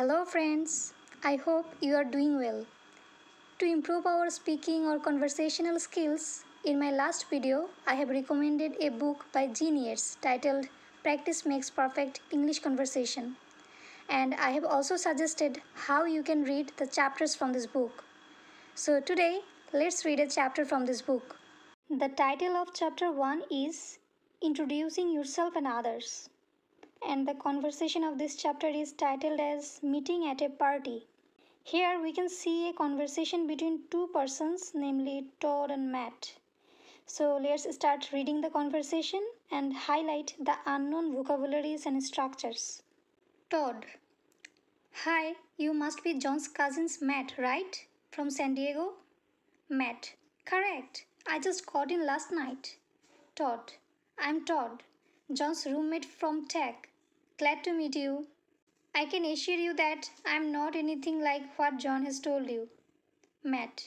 Hello, friends. I hope you are doing well. To improve our speaking or conversational skills, in my last video, I have recommended a book by Jean Yates titled Practice Makes Perfect English Conversation. And I have also suggested how you can read the chapters from this book. So today, let's read a chapter from this book. The title of chapter 1 is Introducing Yourself and Others. And the conversation of this chapter is titled as Meeting at a Party. Here we can see a conversation between two persons, namely Todd and Matt. So let's start reading the conversation and highlight the unknown vocabularies and structures. Todd: Hi, you must be John's cousin's Matt, right? From San Diego? Matt: Correct. I just got in last night. Todd: I'm Todd, John's roommate from Tech. Glad to meet you. I can assure you that I'm not anything like what John has told you. Matt: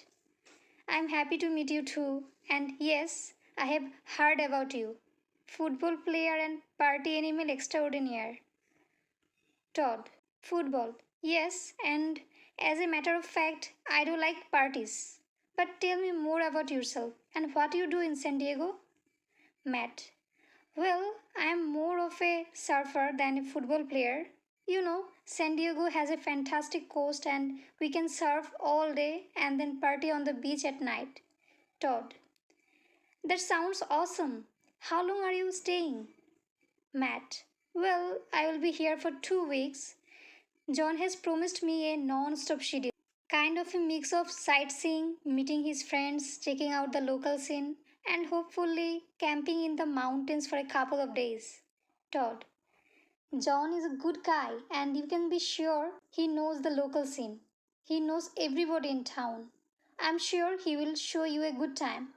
I'm happy to meet you too. And yes, I have heard about you. Football player and party animal extraordinaire. Todd: Football. Yes, and as a matter of fact, I do like parties. But tell me more about yourself and what you do in San Diego. Matt: Well, I am more of a surfer than a football player. San Diego has a fantastic coast and we can surf all day and then party on the beach at night. Todd: That sounds awesome. How long are you staying? Matt: Well, I will be here for 2 weeks. John has promised me a non-stop schedule. Kind of a mix of sightseeing, meeting his friends, checking out the local scene, and hopefully camping in the mountains for a couple of days. Todd: John is a good guy and you can be sure he knows the local scene. He knows everybody in town. I'm sure he will show you a good time.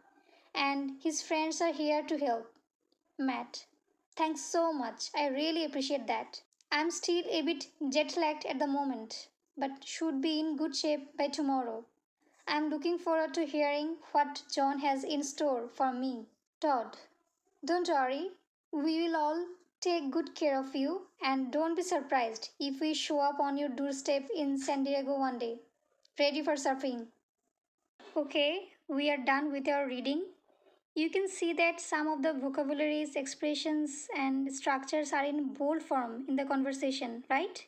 And his friends are here to help. Matt: Thanks so much. I really appreciate that. I'm still a bit jet lagged at the moment, but should be in good shape by tomorrow. I'm looking forward to hearing what John has in store for me. Todd: Don't worry, we will all take good care of you and don't be surprised if we show up on your doorstep in San Diego one day. Ready for surfing. Okay, we are done with our reading. You can see that some of the vocabularies, expressions, and structures are in bold form in the conversation, right?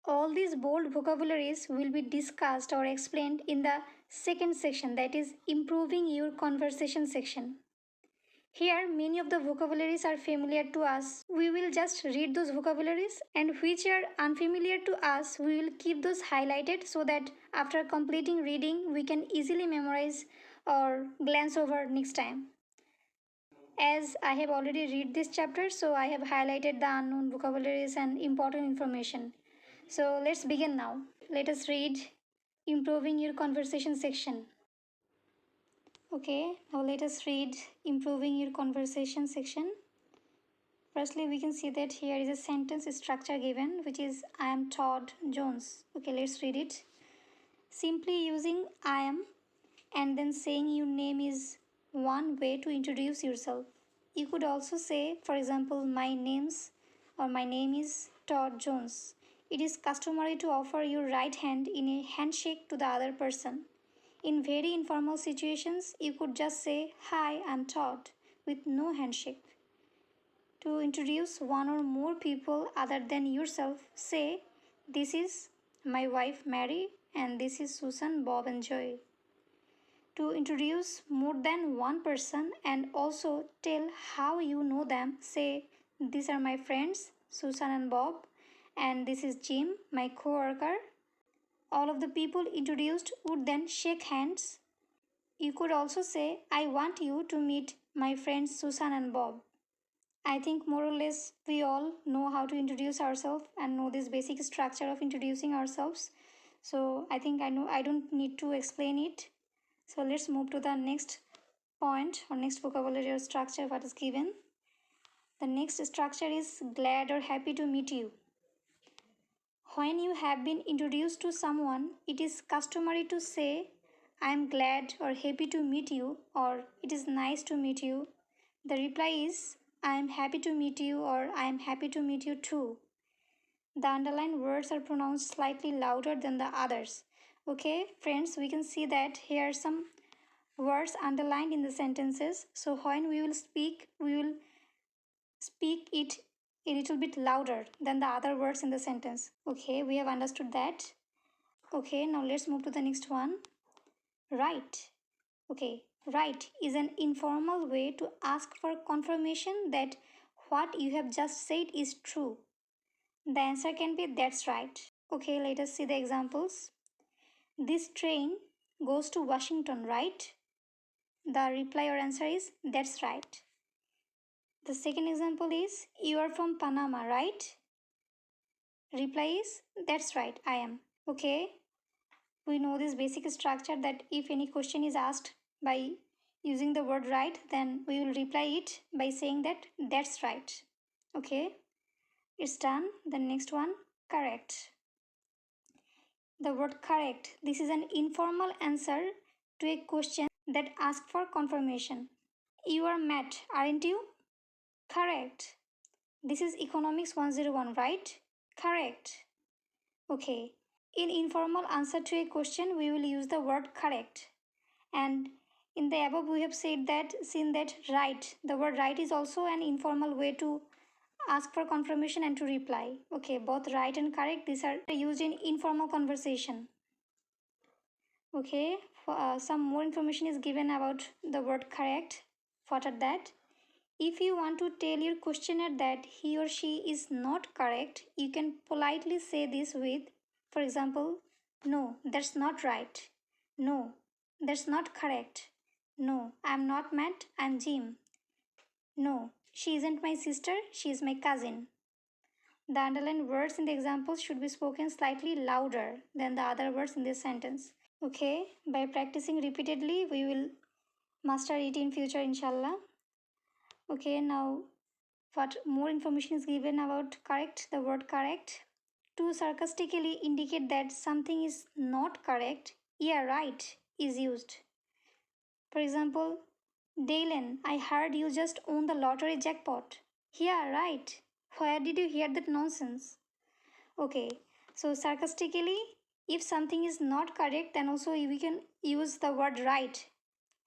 All these bold vocabularies will be discussed or explained in the second section, that is, improving your conversation section. Here, many of the vocabularies are familiar to us. We will just read those vocabularies, and which are unfamiliar to us, we will keep those highlighted so that after completing reading, we can easily memorize or glance over next time. As I have already read this chapter, so I have highlighted the unknown vocabularies and important information. So let's begin now. Let us read Improving Your Conversation section. Okay, now let us read Improving Your Conversation section. Firstly, we can see that here is a sentence structure given, which is I am Todd Jones. Okay, let's read it. Simply using I am and then saying your name is one way to introduce yourself. You could also say, for example, my name is Todd Jones. It is customary to offer your right hand in a handshake to the other person. In very informal situations, you could just say, Hi, I'm Todd, with no handshake. To introduce one or more people other than yourself, say, This is my wife Mary, and this is Susan, Bob, and Joy. To introduce more than one person and also tell how you know them, say, These are my friends, Susan and Bob, and this is Jim, my co-worker. All of the people introduced would then shake hands. You could also say, I want you to meet my friends Susan and Bob. I think more or less we all know how to introduce ourselves and know this basic structure of introducing ourselves. So I think I don't need to explain it. So let's move to the next point or next vocabulary or structure what is given. The next structure is glad or happy to meet you. When you have been introduced to someone, it is customary to say, I am glad or happy to meet you, or it is nice to meet you. The reply is, I am happy to meet you, or I am happy to meet you too. The underlined words are pronounced slightly louder than the others. Okay, friends, we can see that here are some words underlined in the sentences. So when we will speak it a little bit louder than the other words in the sentence. Okay, we have understood that. Okay, now let's move to the next one. Right. Okay, right is an informal way to ask for confirmation that what you have just said is true. The answer can be that's right. Okay, let us see the examples. This train goes to Washington, right? The reply or answer is that's right. The second example is you are from Panama, right? Reply is that's right, I am. Okay, we know this basic structure that if any question is asked by using the word right, then we will reply it by saying that that's right. Okay, it's done. The next one, correct. The word correct, this is an informal answer to a question that asks for confirmation. You are Matt, aren't you? Correct. This is Economics 101, right? Correct. Okay. In informal answer to a question, we will use the word correct. And in the above, we have seen that right. The word right is also an informal way to ask for confirmation and to reply. Okay, both right and correct, these are used in informal conversation. Okay, some more information is given about the word correct. What are that? If you want to tell your questioner that he or she is not correct, you can politely say this with, for example, no, that's not right. No, that's not correct. No, I'm not Matt, I'm Jim. No, she isn't my sister, she is my cousin. The underlined words in the examples should be spoken slightly louder than the other words in this sentence. Okay, by practicing repeatedly, we will master it in future, inshallah. Okay, now what more information is given about correct, the word correct. To sarcastically indicate that something is not correct, yeah, right is used. For example, Dalen, I heard you just won the lottery jackpot. Yeah, right. Where did you hear that nonsense? Okay, so sarcastically, if something is not correct, then also we can use the word right.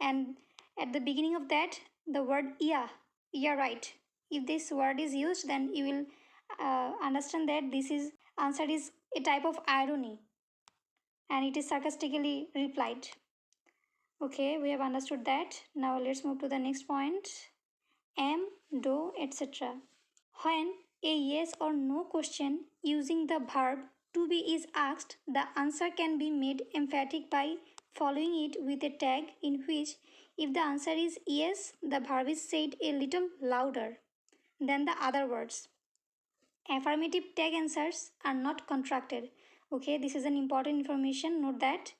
And at the beginning of that, the word yeah, right. If this word is used, then you will understand that this is answer is a type of irony and it is sarcastically replied. Okay, we have understood that. Now let's move to the next point. Am, do, etc. When a yes or no question using the verb to be is asked, the answer can be made emphatic by following it with a tag in which, if the answer is yes, the verb is said a little louder than the other words. Affirmative tag answers are not contracted. Okay, this is an important information. Note that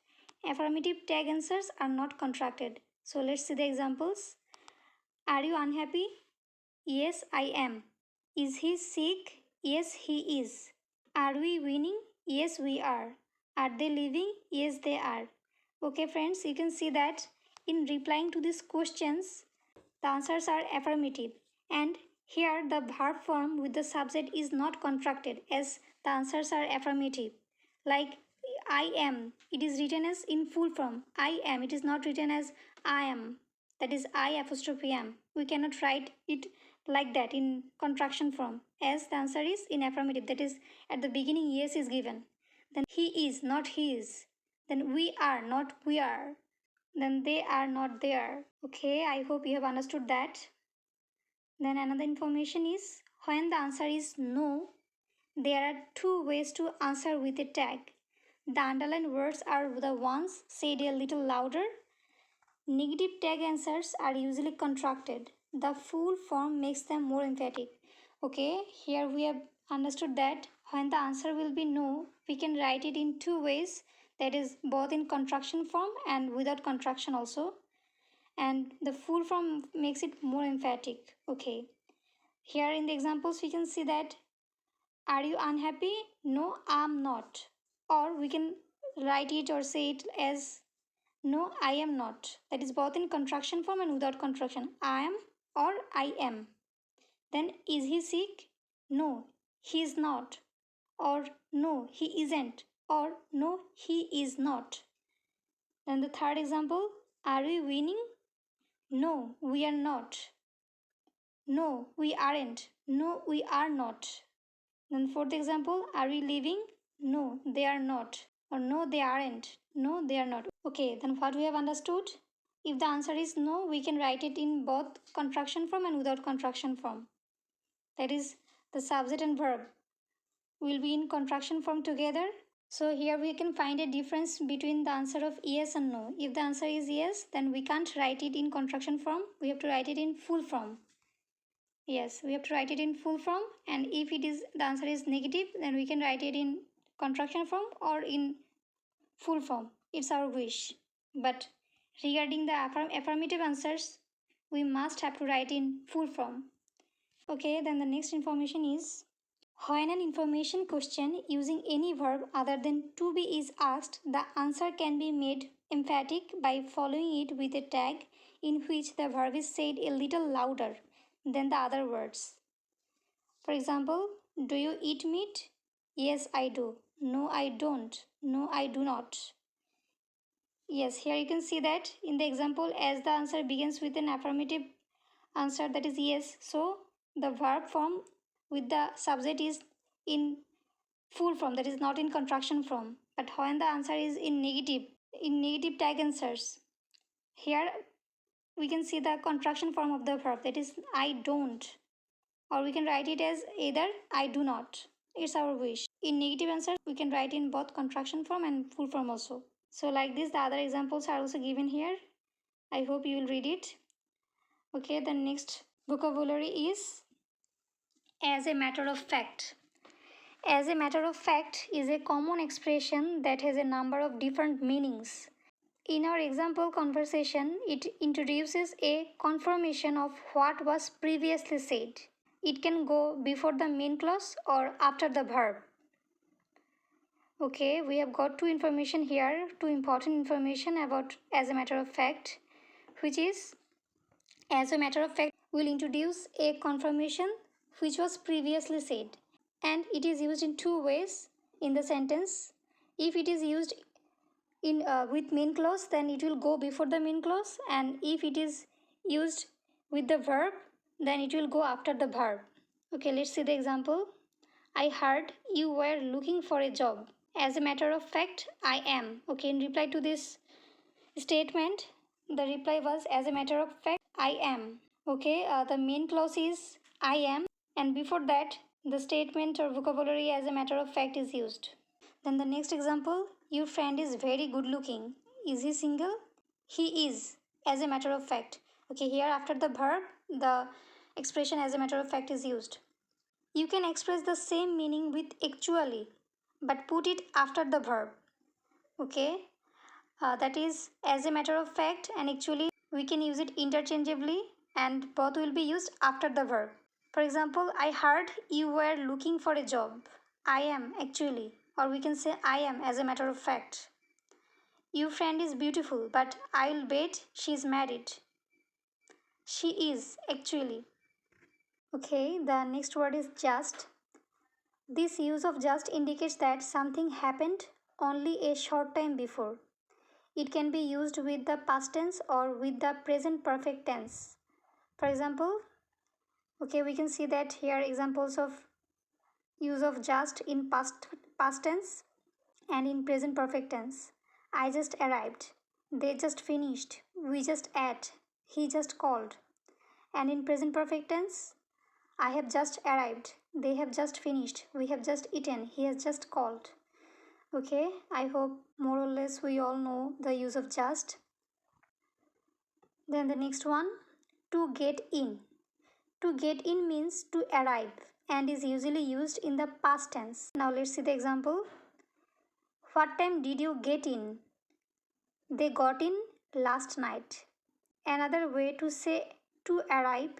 affirmative tag answers are not contracted. So let's see the examples. Are you unhappy? Yes, I am. Is he sick? Yes, he is. Are we winning? Yes, we are. Are they leaving? Yes, they are. Okay, friends, you can see that in replying to these questions, the answers are affirmative. And here the verb form with the subject is not contracted as the answers are affirmative. Like I am, it is written as in full form. I am, it is not written as I am. That is I apostrophe am. We cannot write it like that in contraction form as the answer is in affirmative. That is at the beginning yes is given. Then he is, not he is. Then we are, not we are. Then they are, not there. Okay, I hope you have understood that. Then another information is when the answer is no, there are two ways to answer with a tag. The underlined words are the ones said a little louder. Negative tag answers are usually contracted. The full form makes them more emphatic. Okay, here we have understood that when the answer will be no, we can write it in two ways, that is both in contraction form and without contraction also. And the full form makes it more emphatic. Okay, here in the examples we can see that are you unhappy? No, I'm not. Or we can write it or say it as no, I am not. That is both in contraction form and without contraction. I am or I am. Then is he sick? No, he is not. or no, he isn't, or no, he is not. Then the third example, are we winning? No, we are not. No, we aren't. No, we are not. Then fourth example, are we leaving? No, they are not. Or no, they aren't. No, they are not. Okay, then what we have understood? If the answer is no, we can write it in both contraction form and without contraction form. That is, the subject and verb will be in contraction form together. So here we can find a difference between the answer of yes and no. If the answer is yes, then we can't write it in contraction form. We have to write it in full form. Yes, we have to write it in full form, and if it is the answer is negative, then we can write it in contraction form or in full form. It's our wish. But regarding the affirmative answers, we must have to write in full form. Okay, then the next information is, when an information question using any verb other than to be is asked, the answer can be made emphatic by following it with a tag in which the verb is said a little louder than the other words. For example, do you eat meat? Yes, I do. No, I don't. No, I do not. Yes, here you can see that in the example, as the answer begins with an affirmative answer, that is yes, so the verb form with the subject is in full form, that is not in contraction form. But when the answer is in negative tag answers, here we can see the contraction form of the verb, that is I don't, or we can write it as either I do not. It's our wish. In negative answers, we can write in both contraction form and full form also. So like this, the other examples are also given here. I hope you will read it. Okay, the next vocabulary is as a matter of fact. As a matter of fact is a common expression that has a number of different meanings. In our example conversation, it introduces a confirmation of what was previously said. It can go before the main clause or after the verb. Okay, we have got two information here, two important information about as a matter of fact, which is, as a matter of fact will introduce a confirmation which was previously said, and it is used in two ways in the sentence. If it is used in with main clause, then it will go before the main clause, and if it is used with the verb, then it will go after the verb. Okay, let's see the example. I heard you were looking for a job. As a matter of fact, I am. Okay, in reply to this statement, the reply was, as a matter of fact, I am. Okay, the main clause is I am, and before that, the statement or vocabulary as a matter of fact is used. Then the next example, your friend is very good looking. Is he single? He is, as a matter of fact. Okay, here after the verb, the expression as a matter of fact is used. You can express the same meaning with actually, but put it after the verb. Okay, that is, as a matter of fact and actually we can use it interchangeably, and both will be used after the verb. For example, I heard you were looking for a job. I am actually, or we can say I am as a matter of fact. Your friend is beautiful, but I'll bet she's married. She is actually. Okay, the next word is just. This use of just indicates that something happened only a short time before. It can be used with the past tense or with the present perfect tense. For example, okay, we can see that here examples of use of just in past tense and in present perfect tense. I just arrived. They just finished. We just ate. He just called. And in present perfect tense, I have just arrived. They have just finished. We have just eaten. He has just called. Okay, I hope more or less we all know the use of just. Then the next one, to get in. To get in means to arrive and is usually used in the past tense. Now let's see the example. What time did you get in? They got in last night. Another way to say to arrive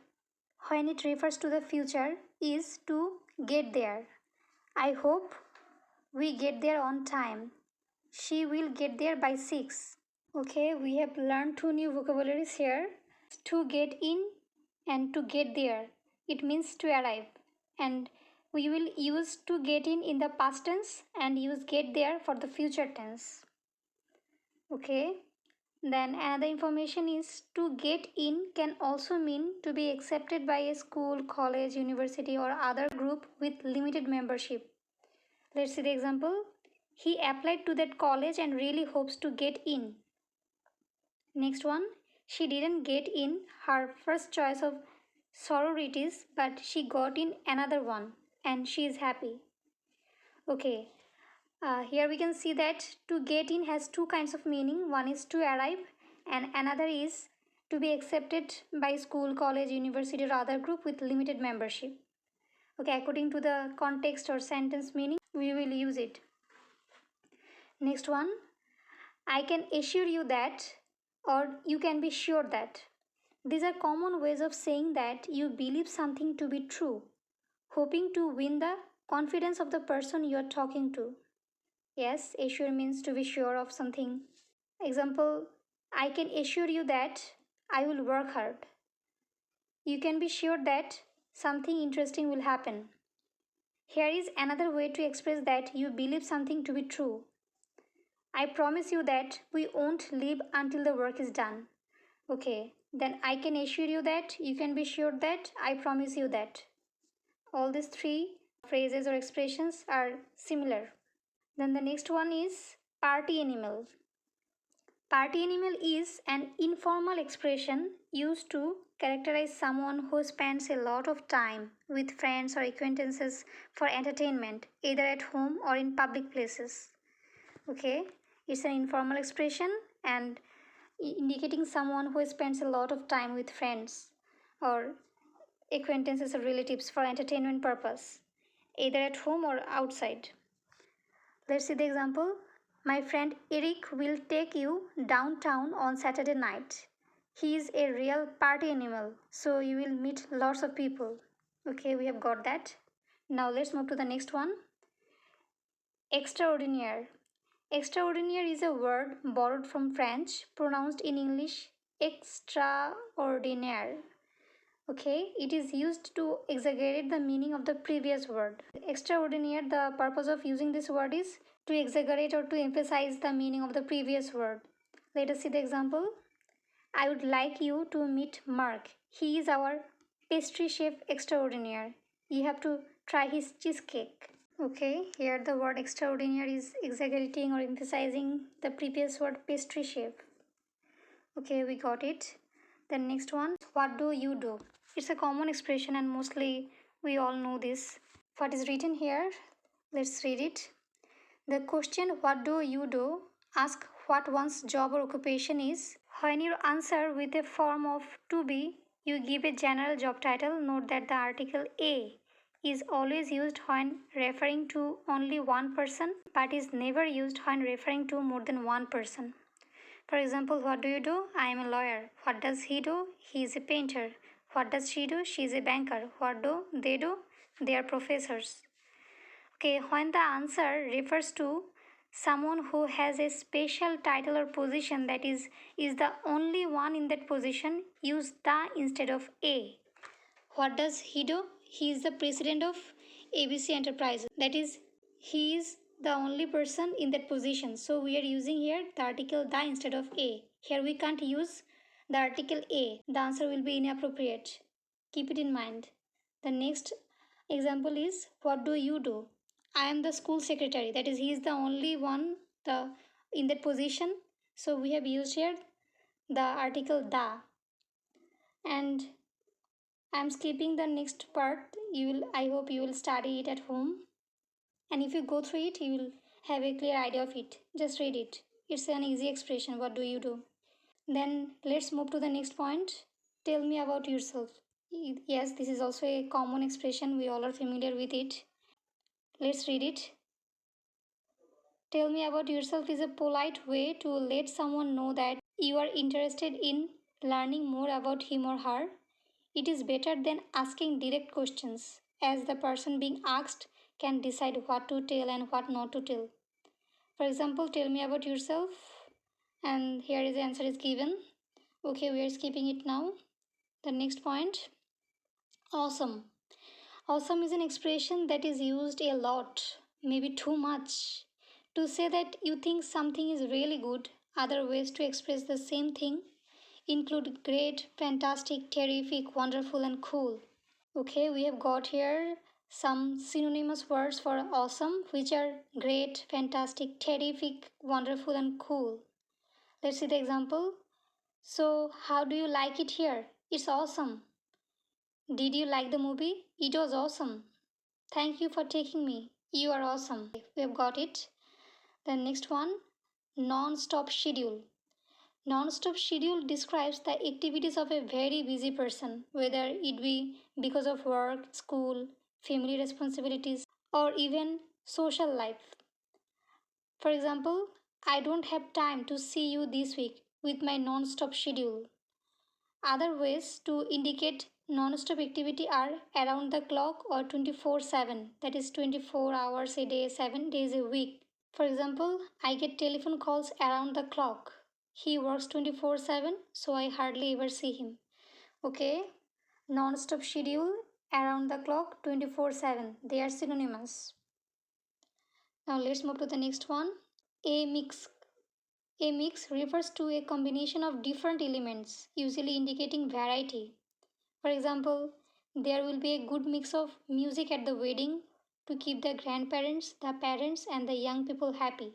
when it refers to the future is to get there. I hope we get there on time. She will get there by 6. Okay, we have learned two new vocabularies here. To get in and to get there. It means to arrive. And We will use to get in the past tense and use get there for the future tense. Okay. Then another information is to get in can also mean to be accepted by a school, college, university or other group with limited membership. Let's see the example. He applied to that college and really hopes to get in. Next one. She didn't get in her first choice of sororities, but she got in another one and she is happy. Okay, here we can see that to get in has two kinds of meaning. One is to arrive and another is to be accepted by school, college, university or other group with limited membership. Okay, according to the context or sentence meaning, we will use it. Next one, I can assure you that or you can be sure that. These are common ways of saying that you believe something to be true, hoping to win the confidence of the person you are talking to. Yes, assure means to be sure of something. Example, I can assure you that I will work hard. You can be sure that something interesting will happen. Here is another way to express that you believe something to be true. I promise you that we won't leave until the work is done. Okay, then I can assure you that, you can be sure that, I promise you that. All these three phrases or expressions are similar. Then the next one is party animal. Party animal is an informal expression used to characterize someone who spends a lot of time with friends or acquaintances for entertainment, either at home or in public places. Okay, it's an informal expression and indicating someone who spends a lot of time with friends or acquaintances or relatives for entertainment purpose, either at home or outside. Let's see the example. My friend Eric will take you downtown on Saturday night. He is a real party animal, so you will meet lots of people. Okay, we have got that. Now let's move to the next one. Extraordinaire. Extraordinaire is a word borrowed from French, pronounced in English extraordinaire. Okay, it is used to exaggerate the meaning of the previous word. Extraordinaire, the purpose of using this word is to exaggerate or to emphasize the meaning of the previous word. Let us see the example. I would like you to meet Mark. He is our pastry chef extraordinaire. You have to try his cheesecake. Okay, here the word extraordinaire is exaggerating or emphasizing the previous word pastry chef. Okay, we got it. Then next one, what do you do? It's a common expression and mostly we all know this. What is written here? Let's read it. The question what do you do asks what one's job or occupation is. When you answer with a form of to be, you give a general job title. Note that the article a is always used when referring to only one person but is never used when referring to more than one person. For example, what do you do? I am a lawyer. What does he do? He is a painter. What does she do? She is a banker. What do they do? They are professors. Okay, when the answer refers to someone who has a special title or position that is the only one in that position, use the instead of a. What does he do? He is the president of ABC Enterprises. That is, he is the only person in that position. So we are using here the article the instead of a. Here we can't use the article a. The answer will be inappropriate. Keep it in mind. The next example is what do you do? I am the school secretary. That is, he is the only one in that position. So we have used here the article the. And I'm skipping the next part. I hope you will study it at home. And if you go through it, you will have a clear idea of it. Just read it. It's an easy expression. What do you do? Then let's move to the next point. Tell me about yourself. Yes, this is also a common expression. We all are familiar with it. Let's read it. Tell me about yourself is a polite way to let someone know that you are interested in learning more about him or her. It is better than asking direct questions, as the person being asked can decide what to tell and what not to tell. For example, tell me about yourself, and here is the answer is given. Okay, we are skipping it now. The next point, awesome. Awesome is an expression that is used a lot, maybe too much, to say that you think something is really good. Other ways to express the same thing include great, fantastic, terrific, wonderful, and cool. Okay, we have got here some synonymous words for awesome, which are great, fantastic, terrific, wonderful, and cool. Let's see the example. So, how do you like it here? It's awesome. Did you like the movie? It was awesome. Thank you for taking me. You are awesome. We have got it. The next one, non-stop schedule. Non-stop schedule describes the activities of a very busy person, whether it be because of work, school, family responsibilities, or even social life. For example, I don't have time to see you this week with my non-stop schedule. Other ways to indicate non-stop activity are around the clock or 24/7, that is 24 hours a day, 7 days a week. For example, I get telephone calls around the clock. He works 24/7, so I hardly ever see him. Okay, non-stop schedule, around the clock, 24/7. They are synonymous. Now let's move to the next one. A mix. A mix refers to a combination of different elements, usually indicating variety. For example, there will be a good mix of music at the wedding to keep the grandparents, the parents, and the young people happy.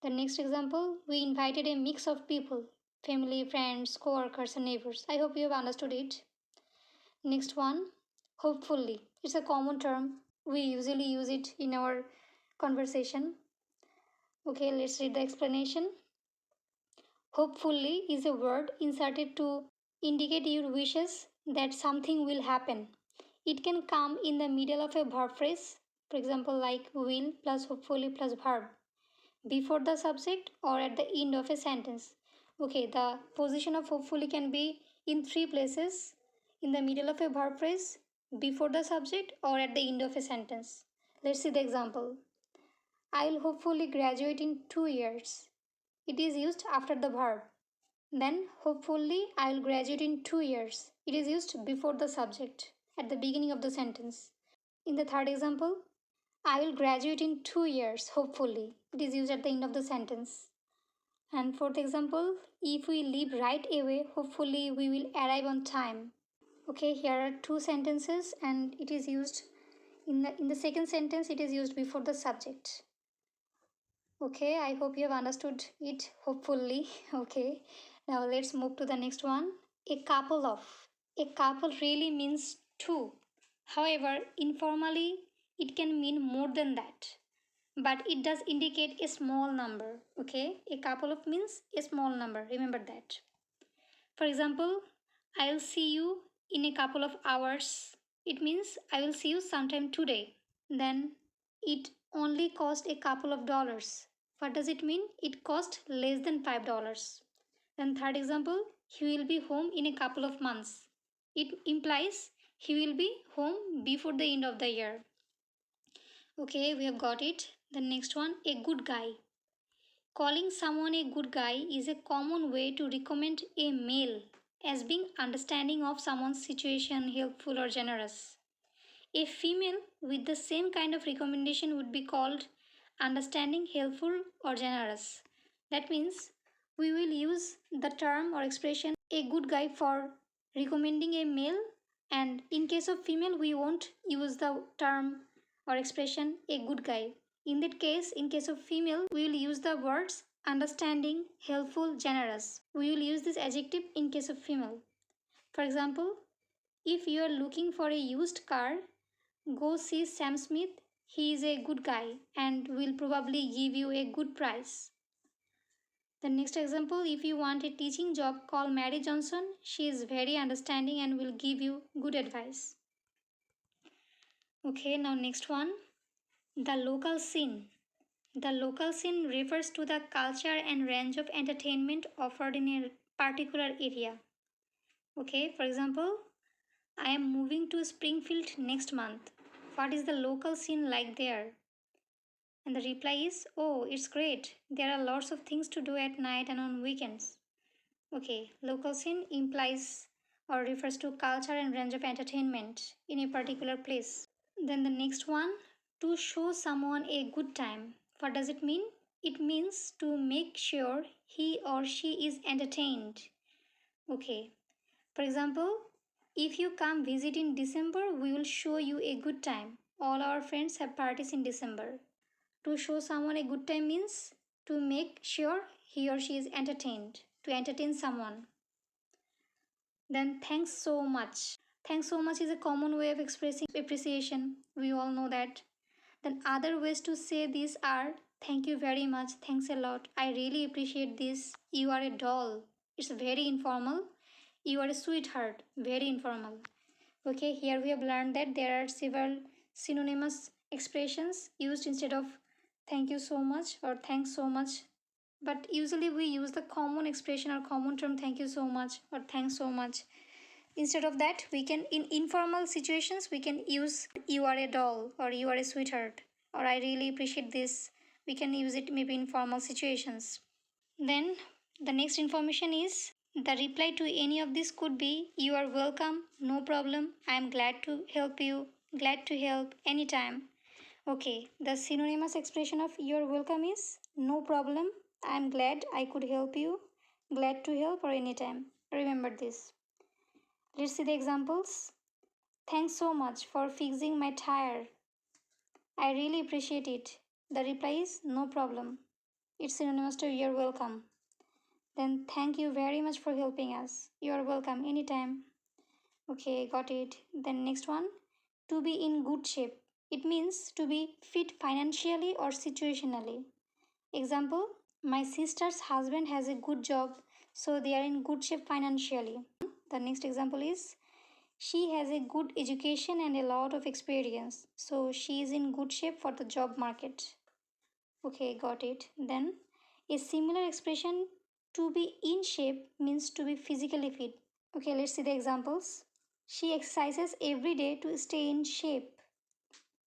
The next example, we invited a mix of people, family, friends, co workers, and neighbors. I hope you have understood it. Next one, hopefully. It's a common term. We usually use it in our conversation. Okay, let's read the explanation. Hopefully is a word inserted to indicate your wishes that something will happen. It can come in the middle of a verb phrase, for example, like will plus hopefully plus verb, before the subject or at the end of a sentence. Okay, the position of hopefully can be in three places: in the middle of a verb phrase, before the subject, or at the end of a sentence. Let's see the example. I will hopefully graduate in 2 years. It is used after the verb. Then, hopefully, I will graduate in 2 years. It is used before the subject, at the beginning of the sentence. In the third example, I will graduate in 2 years, hopefully. It is used at the end of the sentence. And fourth example, if we leave right away, hopefully we will arrive on time. Okay, here are two sentences and it is used in the second sentence it is used before the subject. Okay, I hope you have understood it, hopefully. Okay, now let's move to the next one. A couple of. A couple really means two. However, informally, it can mean more than that. But it does indicate a small number. Okay, a couple of means a small number. Remember that. For example, I'll see you in a couple of hours. It means I will see you sometime today. Then it only cost a couple of dollars. What does it mean? It cost less than $5. Then third example, he will be home in a couple of months. It implies he will be home before the end of the year. Okay, we have got it. The next one, a good guy. Calling someone a good guy is a common way to recommend a male as being understanding of someone's situation, helpful or generous. A female with the same kind of recommendation would be called understanding, helpful, or generous. That means we will use the term or expression a good guy for recommending a male, and in case of female, we won't use the term or expression a good guy. In that case, in case of female, we will use the words understanding, helpful, generous. We will use this adjective in case of female. For example, if you are looking for a used car, go see Sam Smith. He is a good guy and will probably give you a good price. The next example, if you want a teaching job, call Mary Johnson. She is very understanding and will give you good advice. Okay, now next one, the local scene. The local scene refers to the culture and range of entertainment offered in a particular area. Okay, for example, I am moving to Springfield next month. What is the local scene like there? And the reply is, oh, it's great. There are lots of things to do at night and on weekends. Okay, local scene implies or refers to culture and range of entertainment in a particular place. Then the next one, to show someone a good time. What does it mean? It means to make sure he or she is entertained. Okay. For example, if you come visit in December, we will show you a good time. All our friends have parties in December. To show someone a good time means to make sure he or she is entertained, to entertain someone. Then thanks so much. Thanks so much is a common way of expressing appreciation. We all know that. Then other ways to say this are thank you very much, thanks a lot, I really appreciate this, you are a doll. It's very informal. You are a sweetheart, very informal. Okay, here we have learned that there are several synonymous expressions used instead of thank you so much or thanks so much. But usually we use the common expression or common term thank you so much or thanks so much. Instead of that, we can, in informal situations, we can use you are a doll or you are a sweetheart or I really appreciate this. We can use it maybe in formal situations. Then the next information is the reply to any of this could be you are welcome, no problem, I am glad to help you, glad to help anytime. Okay, the synonymous expression of you are welcome is no problem, I am glad I could help you, glad to help or anytime. Remember this. Let's see the examples. Thanks so much for fixing my tire. I really appreciate it. The reply is no problem. It's synonymous to you're welcome. Then thank you very much for helping us. You're welcome anytime. Okay, got it. Then next one, to be in good shape. It means to be fit financially or situationally. Example, my sister's husband has a good job, so they are in good shape financially. The next example is she has a good education and a lot of experience, so she is in good shape for the job market. Okay, got it. Then a similar expression to be in shape means to be physically fit. Okay, let's see the examples. She exercises every day to stay in shape.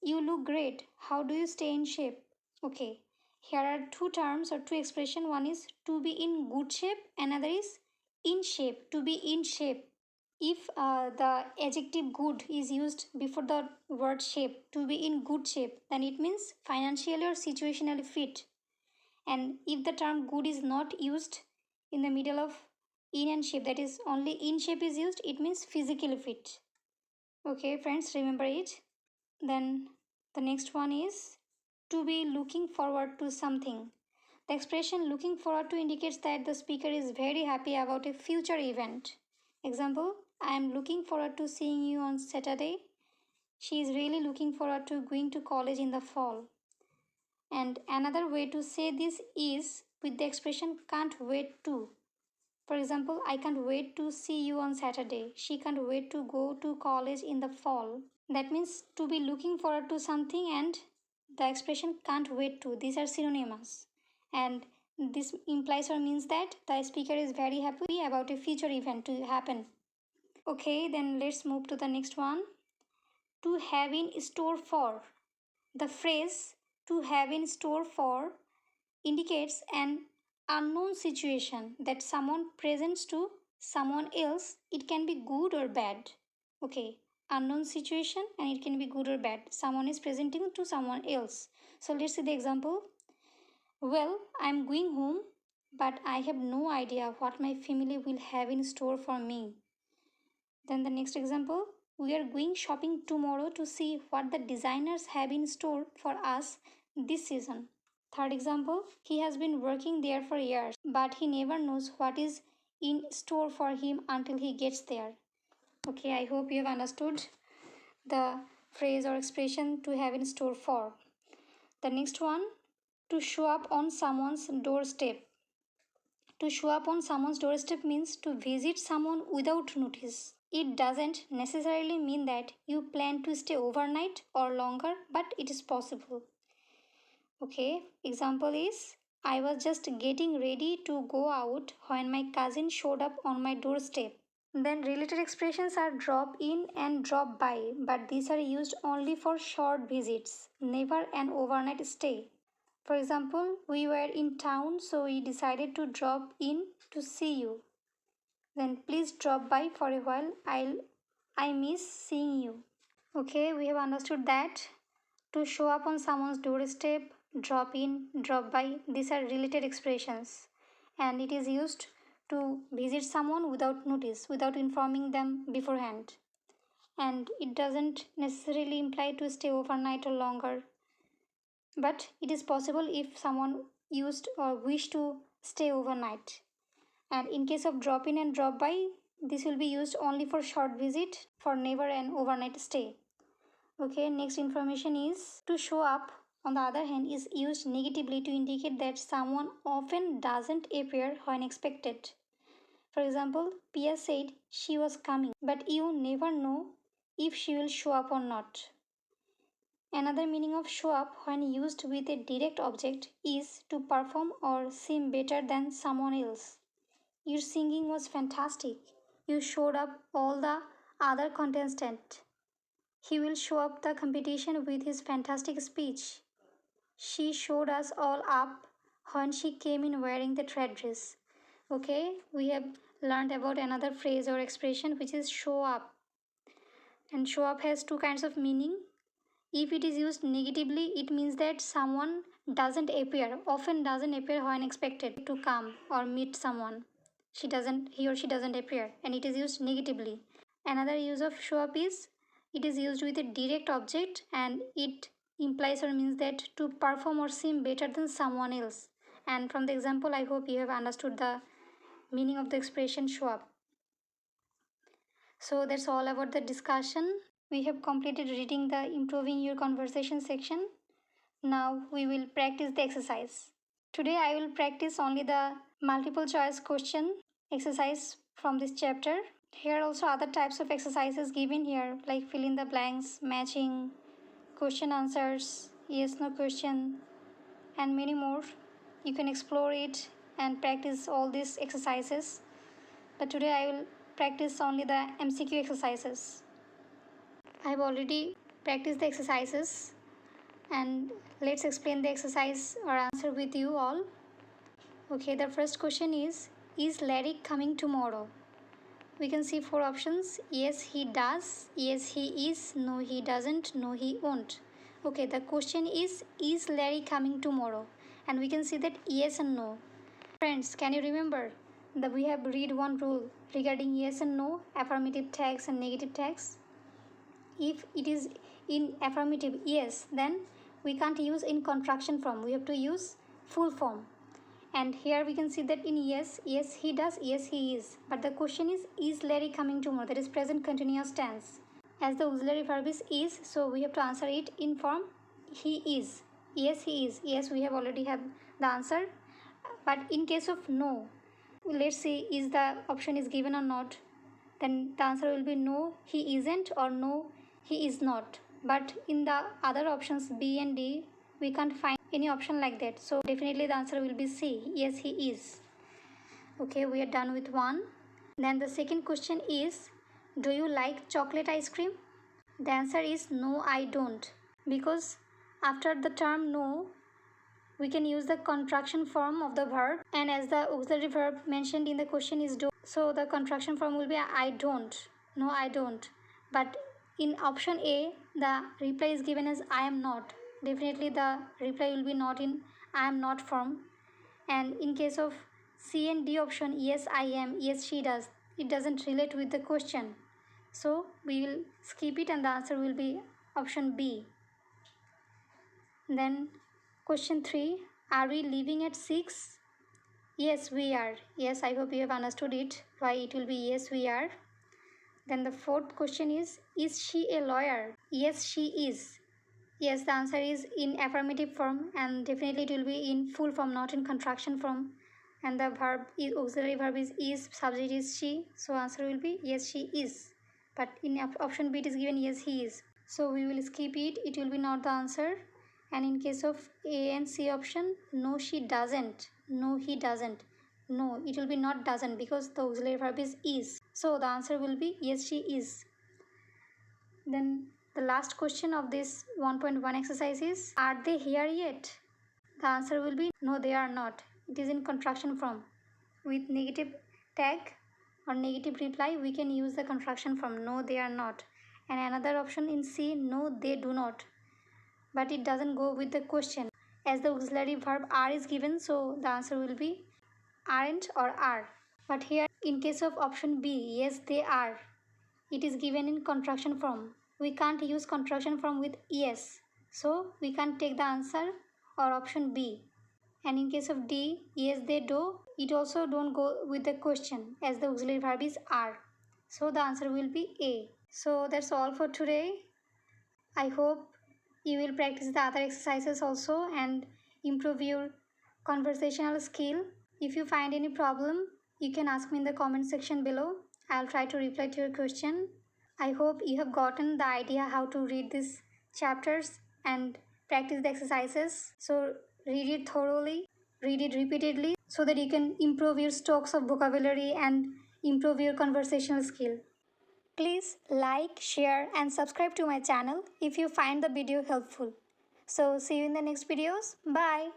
You look great. How do you stay in shape? Okay, here are two terms or two expressions. One is to be in good shape, another is in shape, to be in shape. If the adjective good is used before the word shape, to be in good shape, then it means financially or situationally fit. And if the term good is not used in the middle of in and shape, that is only in shape is used, it means physically fit. Okay, friends, remember it. Then the next one is to be looking forward to something. The expression looking forward to indicates that the speaker is very happy about a future event. Example, I am looking forward to seeing you on Saturday. She is really looking forward to going to college in the fall. And another way to say this is with the expression can't wait to. For example, I can't wait to see you on Saturday. She can't wait to go to college in the fall. That means to be looking forward to something and the expression can't wait to. These are synonymous. And this implies or means that the speaker is very happy about a future event to happen. Okay, then let's move to the next one. To have in store for. The phrase to have in store for indicates an unknown situation that someone presents to someone else. It can be good or bad. Okay, unknown situation and it can be good or bad. Someone is presenting to someone else. So let's see the example. Well, I'm going home, but I have no idea what my family will have in store for me. Then the next example, we are going shopping tomorrow to see what the designers have in store for us this season. Third example, he has been working there for years, but he never knows what is in store for him until he gets there. Okay, I hope you have understood the phrase or expression to have in store for. The next one, to show up on someone's doorstep. To show up on someone's doorstep means to visit someone without notice. It doesn't necessarily mean that you plan to stay overnight or longer, but it is possible. Okay, example is I was just getting ready to go out when my cousin showed up on my doorstep. Then related expressions are drop in and drop by, but these are used only for short visits, never an overnight stay. For example, we were in town, so we decided to drop in to see you. Then please drop by for a while. I miss seeing you. Okay, we have understood that to show up on someone's doorstep, drop in, drop by, these are related expressions, and it is used to visit someone without notice, without informing them beforehand. And it doesn't necessarily imply to stay overnight or longer, but it is possible if someone used or wished to stay overnight. And in case of drop in and drop by, this will be used only for short visit, for never an overnight stay. Okay, next information is to show up, on the other hand, is used negatively to indicate that someone often doesn't appear when expected. For example, Pia said she was coming, but you never know if she will show up or not. Another meaning of show up when used with a direct object is to perform or seem better than someone else. Your singing was fantastic. You showed up all the other contestants. He will show up the competition with his fantastic speech. She showed us all up when she came in wearing the thread dress. Okay, we have learned about another phrase or expression which is show up. And show up has two kinds of meaning. If it is used negatively, it means that someone doesn't appear, often doesn't appear when expected to come or meet someone. He or she doesn't appear, and it is used negatively. Another use of show up is it is used with a direct object and it implies or means that to perform or seem better than someone else. And from the example, I hope you have understood the meaning of the expression show up. So that's all about the discussion. We have completed reading the improving your conversation section. Now we will practice the exercise. Today I will practice only the multiple choice question exercise from this chapter. Here also other types of exercises given here like fill in the blanks, matching, question answers, yes no question, and many more. You can explore it and practice all these exercises. But today I will practice only the MCQ exercises. I have already practiced the exercises and let's explain the exercise or answer with you all. Okay, the first question is Larry coming tomorrow? We can see four options. Yes, he does. Yes, he is. No, he doesn't. No, he won't. Okay, the question is Larry coming tomorrow? And we can see that yes and no. Friends, can you remember that we have read one rule regarding yes and no, affirmative tags and negative tags? If it is in affirmative yes, then we can't use in contraction form. We have to use full form. And here we can see that in yes, yes he does, yes he is. But the question is Larry coming tomorrow? That is present continuous tense. As the auxiliary verb is, so we have to answer it in form he is. Yes he is. Yes, we have already have the answer. But in case of no, let's see is the option is given or not. Then the answer will be no he isn't or no he is not. But in the other options B and D, we can't find any option like that. So definitely the answer will be C. Yes, he is. Okay, we are done with one. Then the second question is, do you like chocolate ice cream? The answer is no, I don't. Because after the term no, we can use the contraction form of the verb, and as the auxiliary verb mentioned in the question is do, so the contraction form will be I don't. No, I don't. But in option A, the reply is given as I am not. Definitely the reply will be not in I am not form. And in case of C and D option, yes I am, yes she does, it doesn't relate with the question. So we will skip it and the answer will be option B. Then question 3, are we leaving at 6? Yes, we are. Yes, I hope you have understood it. Why it will be yes, we are. Then the fourth question is she a lawyer? Yes, she is. Yes, the answer is in affirmative form and definitely it will be in full form, not in contraction form. And the verb is auxiliary verb is, subject is she. So answer will be yes, she is. But in option B it is given yes, he is. So we will skip it. It will be not the answer. And in case of A and C option, no she doesn't, no he doesn't, no it will be not doesn't because the auxiliary verb is. So the answer will be yes she is. Then the last question of this 1.1 exercise is, are they here yet? The answer will be no they are not. It is in contraction form with negative tag or negative reply, we can use the construction form no, they are not. And another option in C, no, they do not. But it doesn't go with the question. As the auxiliary verb are is given, so the answer will be aren't or are. But here, in case of option B, yes, they are, it is given in contraction form. We can't use contraction form with yes. So we can't take the answer or option B. And in case of D, yes, they do, it also don't go with the question as the auxiliary verb is are. So the answer will be A. So that's all for today. I hope you will practice the other exercises also and improve your conversational skill. If you find any problem, you can ask me in the comment section below. I'll try to reply to your question. I hope you have gotten the idea how to read these chapters and practice the exercises. So read it thoroughly, read it repeatedly so that you can improve your stocks of vocabulary and improve your conversational skill. Please like, share and subscribe to my channel if you find the video helpful. So see you in the next videos. Bye.